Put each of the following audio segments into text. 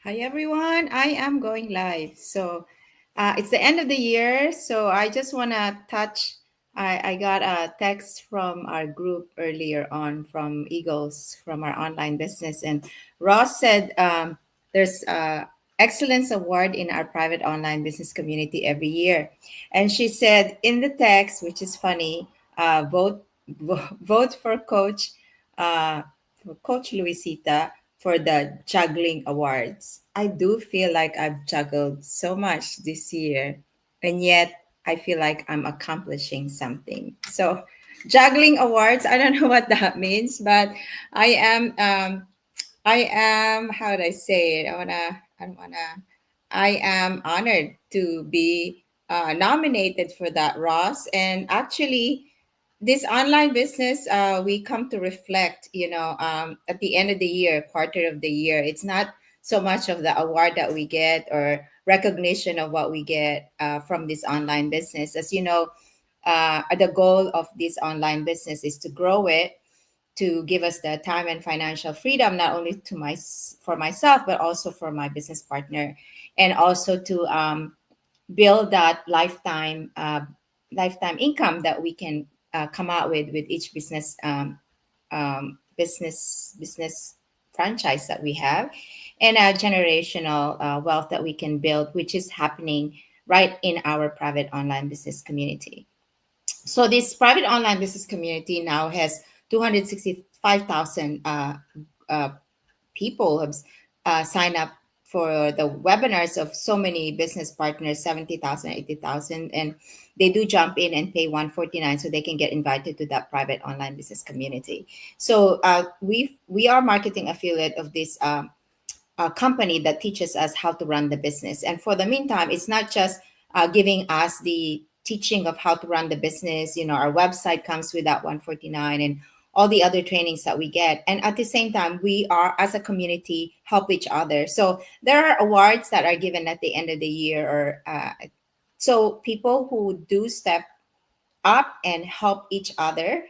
Hi everyone, I am going live. It's the end of the year, so I just want to touch. I got a text from our group earlier on from Eagles from our online business, and Ross said there's a excellence award in our private online business community every year, and she said in the text, which is funny, vote for uh, Coach Luisita for the juggling awards. I do feel like I've juggled so much this year, and yet I feel like I'm accomplishing something. So, juggling awards, I don't know what that means, but I am, how do I say it? I am honored to be nominated for that, Ross. And actually, this online business, we come to reflect, at the end of the year, quarter of the year. It's not so much of the award that we get or recognition of what we get from this online business. As you know, the goal of this online business is to grow it, to give us the time and financial freedom, not only for myself but also for my business partner, and also to build that lifetime income that we can come out with each business franchise that we have, and a generational wealth that we can build, which is happening right in our private online business community. So this private online business community now has 265,000 people have signed up for the webinars of so many business partners, 70,000, 80,000, and they do jump in and pay 149 so they can get invited to that private online business community. So we are marketing affiliate of this company that teaches us how to run the business. And for the meantime, it's not just giving us the teaching of how to run the business. Our website comes with that 149 and all the other trainings that we get. And at the same time, we are, as a community, help each other. So there are awards that are given at the end of the year, or so people who do step up and help each other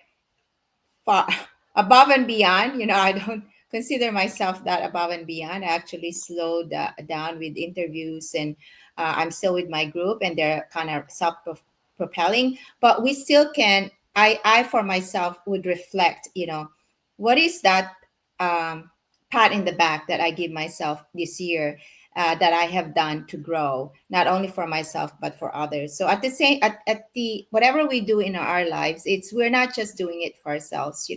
far above and beyond. I don't consider myself that above and beyond. I actually slowed down with interviews, and I'm still with my group, and they're kind of self-propelling. But we still can. I for myself would reflect. What is that um, pat in the back that I give myself this year? That I have done to grow, not only for myself but for others. So at the whatever we do in our lives, it's we're not just doing it for ourselves.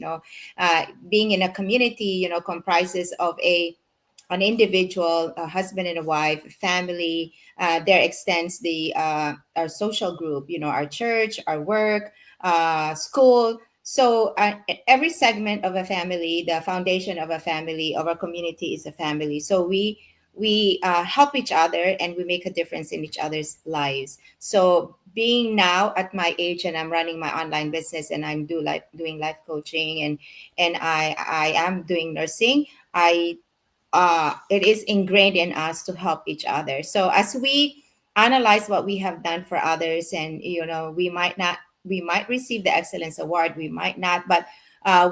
Being in a community, comprises of an individual, a husband and a wife, family. There extends the our social group, our church, our work, school. So every segment of a family, the foundation of a family, of our community, is a family. So we help each other, and we make a difference in each other's lives. So being now at my age, and I'm running my online business, and I'm doing life coaching, and I am doing nursing. I It is ingrained in us to help each other. So as we analyze what we have done for others, and we might receive the excellence award, we might not, but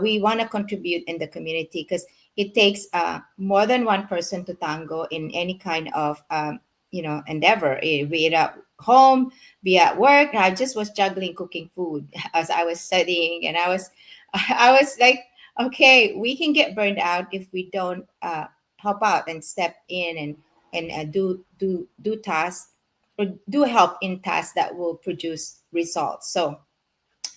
we want to contribute in the community, because it takes more than one person to tango in any kind of endeavor, be it at home, be at work. I just was juggling cooking food as I was studying, and I was like, okay, we can get burned out if we don't help out and step in, and do tasks, or do help in tasks that will produce results. So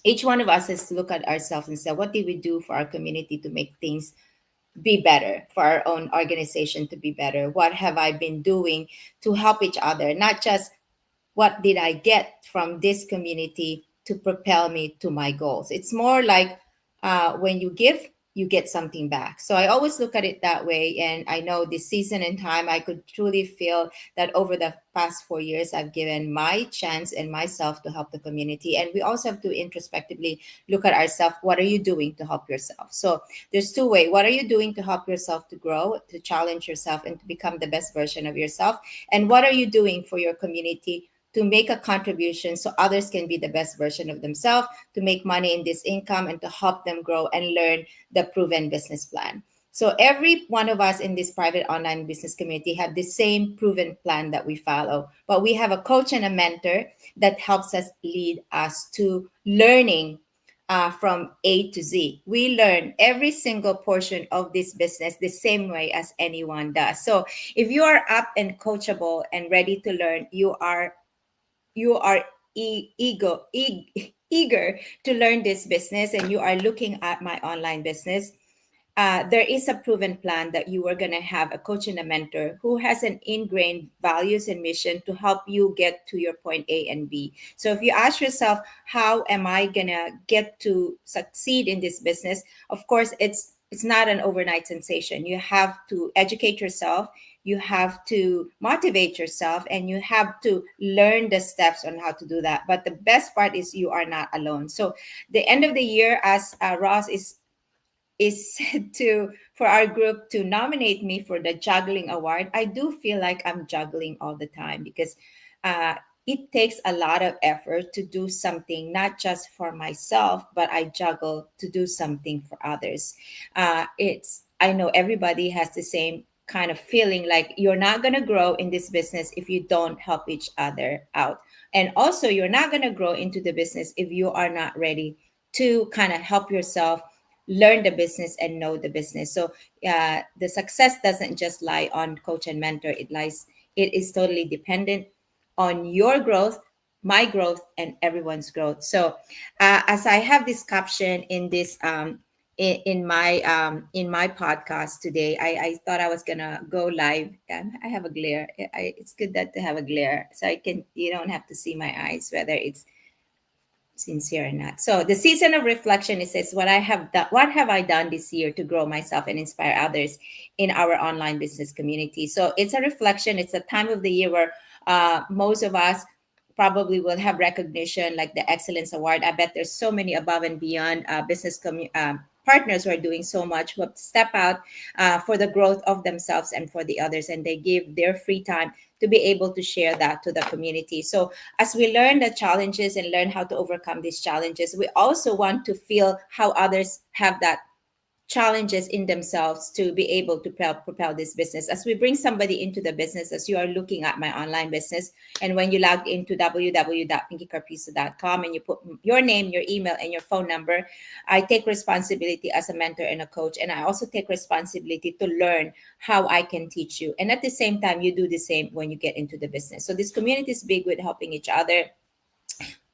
each one of us has to look at ourselves and say, what did we do for our community to make things be better, for our own organization to be better? What have I been doing to help each other? Not just what did I get from this community to propel me to my goals. It's more like when you give, you get something back. So I always look at it that way. And I know this season and time, I could truly feel that over the past 4 years, I've given my chance and myself to help the community. And we also have to introspectively look at ourselves. What are you doing to help yourself? So there's two ways. What are you doing to help yourself to grow, to challenge yourself, and to become the best version of yourself? And what are you doing for your community to make a contribution so others can be the best version of themselves, to make money in this income, and to help them grow and learn the proven business plan? So every one of us in this private online business community have the same proven plan that we follow, but we have a coach and a mentor that helps us lead us to learning from A to Z. We learn every single portion of this business the same way as anyone does. So if you are up and coachable and ready to learn, you are eager to learn this business, and you are looking at my online business, there is a proven plan that you are going to have a coach and a mentor who has an ingrained values and mission to help you get to your point A and B. So if you ask yourself, how am I going to get to succeed in this business? Of course, it's not an overnight sensation. You have to educate yourself, you have to motivate yourself, and you have to learn the steps on how to do that. But the best part is you are not alone. So the end of the year, as Ross is said to for our group to nominate me for the juggling award, I do feel like I'm juggling all the time because uh, it takes a lot of effort to do something not just for myself, but I juggle to do something for others. It's I know everybody has the same kind of feeling, like you're not going to grow in this business if you don't help each other out, and also you're not going to grow into the business if you are not ready to kind of help yourself learn the business and know the business. So the success doesn't just lie on coach and mentor. It is totally dependent on your growth, my growth, and everyone's growth. So as I have this caption in this in my podcast today, I thought I was gonna go live. I have a glare. It's good that to have a glare, so I can you don't have to see my eyes whether it's sincere or not. So the season of reflection, it says, what have I done this year to grow myself and inspire others in our online business community? So it's a reflection. It's a time of the year where most of us probably will have recognition like the Excellence Award. I bet there's so many above and beyond partners who are doing so much, who have step out for the growth of themselves and for the others, and they give their free time to be able to share that to the community. So as we learn the challenges and learn how to overcome these challenges, we also want to feel how others have that challenges in themselves to be able to propel this business. As we bring somebody into the business, as you are looking at my online business, and when you log into www.pinkycarpizo.com and you put your name, your email, and your phone number, I take responsibility as a mentor and a coach, and I also take responsibility to learn how I can teach you. And at the same time, you do the same when you get into the business. So this community is big with helping each other.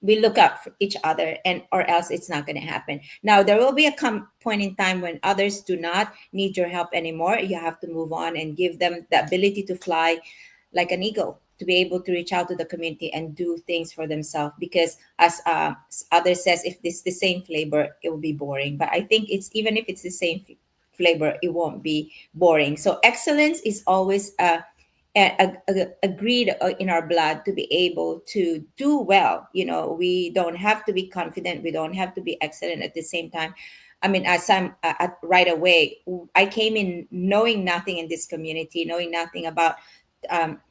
We look up for each other, and or else it's not going to happen. Now there will be a point in time when others do not need your help anymore. You have to move on and give them the ability to fly like an eagle, to be able to reach out to the community and do things for themselves, because as others says, if it's the same flavor, it will be boring. But I think it's even if it's the same flavor, it won't be boring. So excellence is always agreed in our blood to be able to do well. We don't have to be confident, we don't have to be excellent at the same time. I mean, as I'm right away, I came in knowing nothing in this community, knowing nothing about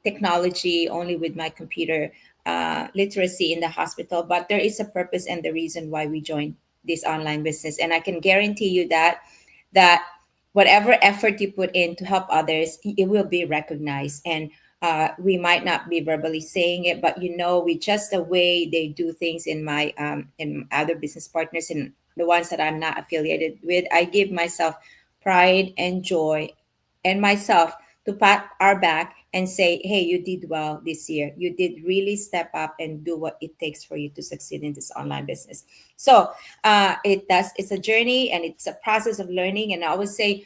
technology, only with my computer literacy in the hospital. But there is a purpose and the reason why we joined this online business, and I can guarantee you that whatever effort you put in to help others, it will be recognized. And we might not be verbally saying it, but with just the way they do things in my in other business partners and the ones that I'm not affiliated with, I give myself pride and joy and myself to pat our back and say, hey, you did well this year. You did really step up and do what it takes for you to succeed in this online business. So it's a journey and it's a process of learning. And I always say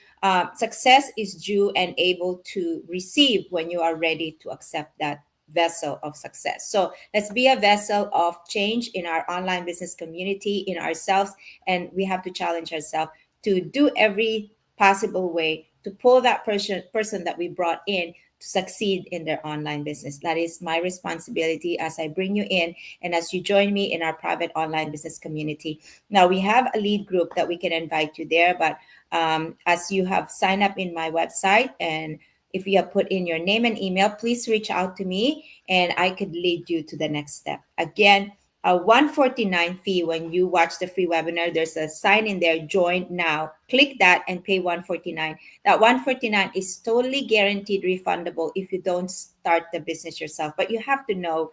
success is due and able to receive when you are ready to accept that vessel of success. So let's be a vessel of change in our online business community, in ourselves, and we have to challenge ourselves to do every possible way to pull that person that we brought in to succeed in their online business. That is my responsibility as I bring you in and as you join me in our private online business community. Now we have a lead group that we can invite you there, but as you have signed up in my website, and if you have put in your name and email, please reach out to me and I could lead you to the next step. Again, a 149 fee when you watch the free webinar. There's a sign in there, join now. Click that and pay 149. That 149 is totally guaranteed refundable if you don't start the business yourself. But you have to know,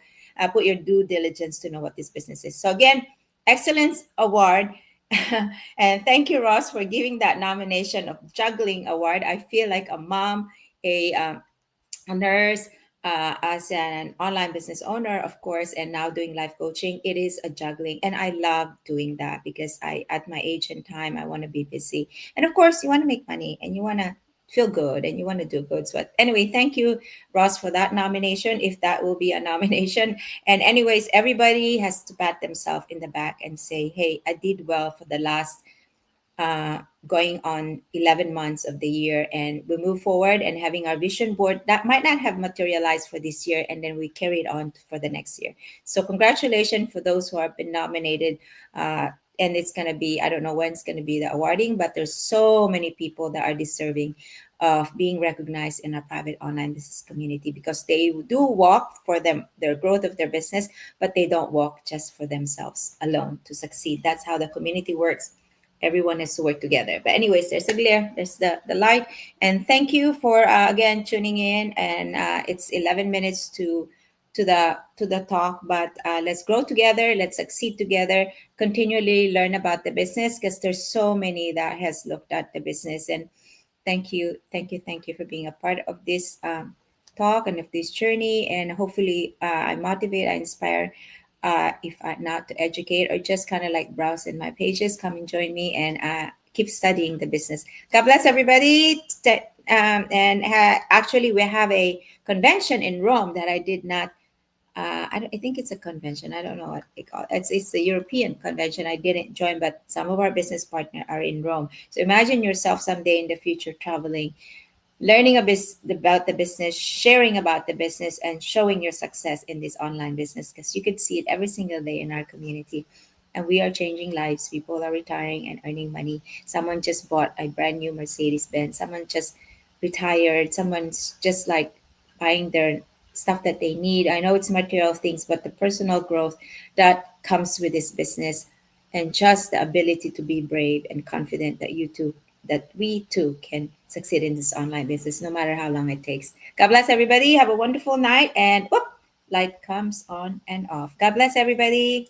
put your due diligence to know what this business is. So again, Excellence Award. And thank you, Ross, for giving that nomination of juggling award. I feel like a mom, a nurse, as an online business owner, of course, and now doing life coaching. It is a juggling, and I love doing that because at my age and time, I want to be busy, and of course, you want to make money and you want to feel good and you want to do good. So anyway, thank you, Ross, for that nomination, if that will be a nomination. And anyways, everybody has to pat themselves in the back and say, hey, I did well for the last going on 11 months of the year, and we move forward and having our vision board that might not have materialized for this year, and then we carry it on for the next year. So congratulations for those who have been nominated. And it's going to be, I don't know when it's going to be the awarding, but there's so many people that are deserving of being recognized in our private online business community, because they do walk for them, their growth of their business, but they don't walk just for themselves alone to succeed. That's how the community works. Everyone has to work together. But anyways, there's a glare, there's the light. And thank you for again tuning in. And it's 11 minutes to the talk, but let's grow together, let's succeed together, continually learn about the business, because there's so many that has looked at the business. And thank you, thank you, thank you for being a part of this talk and of this journey. And hopefully I motivate, I inspire, if I not to educate or just kind of like browse in my pages, come and join me and keep studying the business. God bless everybody. Actually, we have a convention in Rome that I did not. I think it's a convention. I don't know what they call it. It's a European convention. I didn't join, but some of our business partners are in Rome. So imagine yourself someday in the future traveling, learning about the business, sharing about the business, and showing your success in this online business, because you could see it every single day in our community. And we are changing lives. People are retiring and earning money. Someone just bought a brand new Mercedes Benz. Someone just retired. Someone's just like buying their stuff that they need. I know it's material things, but the personal growth that comes with this business, and just the ability to be brave and confident that we too can succeed in this online business, no matter how long it takes. God bless everybody. Have a wonderful night. And whoop, light comes on and off. God bless everybody.